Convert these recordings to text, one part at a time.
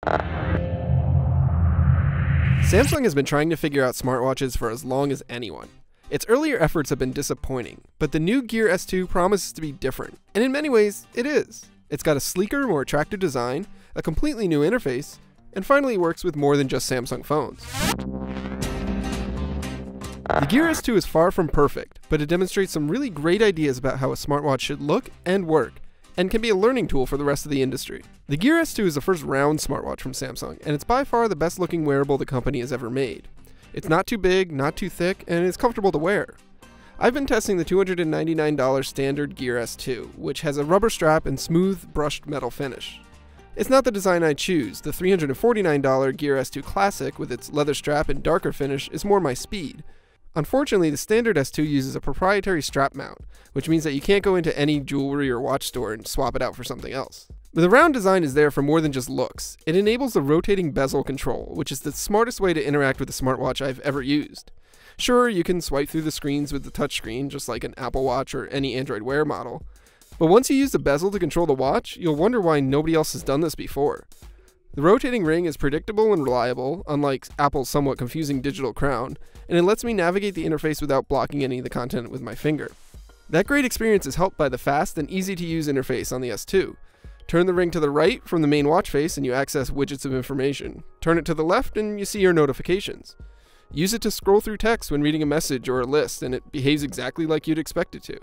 Samsung has been trying to figure out smartwatches for as long as anyone. Its earlier efforts have been disappointing, but the new Gear S2 promises to be different, and in many ways, it is. It's got a sleeker, more attractive design, a completely new interface, and finally works with more than just Samsung phones. The Gear S2 is far from perfect, but it demonstrates some really great ideas about how a smartwatch should look and work, and can be a learning tool for the rest of the industry. The Gear S2 is the first round smartwatch from Samsung, and it's by far the best looking wearable the company has ever made. It's not too big, not too thick, and it's comfortable to wear. I've been testing the $299 standard Gear S2, which has a rubber strap and smooth, brushed metal finish. It's not the design I choose. The $349 Gear S2 Classic, with its leather strap and darker finish, is more my speed. Unfortunately, the standard S2 uses a proprietary strap mount, which means that you can't go into any jewelry or watch store and swap it out for something else. But the round design is there for more than just looks. It enables the rotating bezel control, which is the smartest way to interact with a smartwatch I've ever used. Sure, you can swipe through the screens with the touchscreen, just like an Apple Watch or any Android Wear model. But once you use the bezel to control the watch, you'll wonder why nobody else has done this before. The rotating ring is predictable and reliable, unlike Apple's somewhat confusing digital crown, and it lets me navigate the interface without blocking any of the content with my finger. That great experience is helped by the fast and easy to use interface on the S2. Turn the ring to the right from the main watch face and you access widgets of information. Turn it to the left and you see your notifications. Use it to scroll through text when reading a message or a list, and it behaves exactly like you'd expect it to.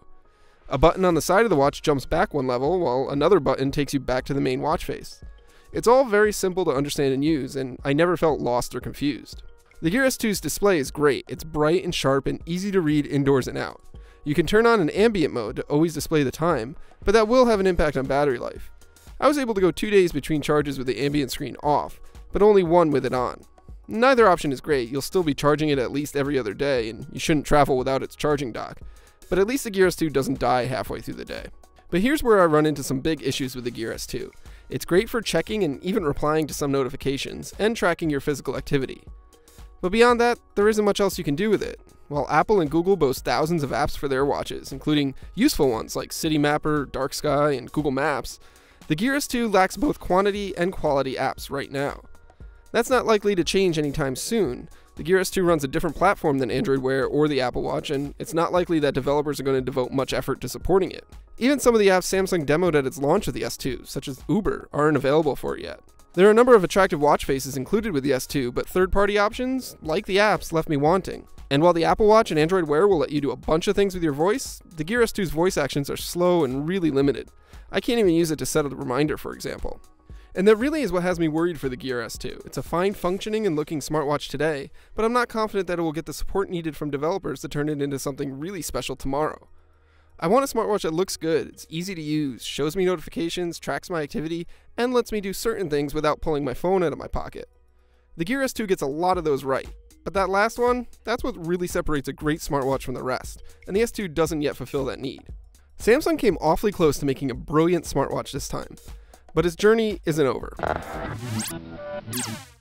A button on the side of the watch jumps back one level, while another button takes you back to the main watch face. It's all very simple to understand and use, and I never felt lost or confused. The Gear S2's display is great. It's bright and sharp and easy to read indoors and out. You can turn on an ambient mode to always display the time, but that will have an impact on battery life. I was able to go 2 days between charges with the ambient screen off, but only one with it on. Neither option is great. You'll still be charging it at least every other day, and you shouldn't travel without its charging dock. But at least the Gear S2 doesn't die halfway through the day. But here's where I run into some big issues with the Gear S2. It's great for checking and even replying to some notifications, and tracking your physical activity. But beyond that, there isn't much else you can do with it. While Apple and Google boast thousands of apps for their watches, including useful ones like City Mapper, Dark Sky, and Google Maps, the Gear S2 lacks both quantity and quality apps right now. That's not likely to change anytime soon. The Gear S2 runs a different platform than Android Wear or the Apple Watch, and it's not likely that developers are going to devote much effort to supporting it. Even some of the apps Samsung demoed at its launch of the S2, such as Uber, aren't available for it yet. There are a number of attractive watch faces included with the S2, but third-party options, like the apps, left me wanting. And while the Apple Watch and Android Wear will let you do a bunch of things with your voice, the Gear S2's voice actions are slow and really limited. I can't even use it to set a reminder, for example. And that really is what has me worried for the Gear S2. It's a fine functioning and looking smartwatch today, but I'm not confident that it will get the support needed from developers to turn it into something really special tomorrow. I want a smartwatch that looks good, it's easy to use, shows me notifications, tracks my activity, and lets me do certain things without pulling my phone out of my pocket. The Gear S2 gets a lot of those right, but that last one, that's what really separates a great smartwatch from the rest, and the S2 doesn't yet fulfill that need. Samsung came awfully close to making a brilliant smartwatch this time, but its journey isn't over.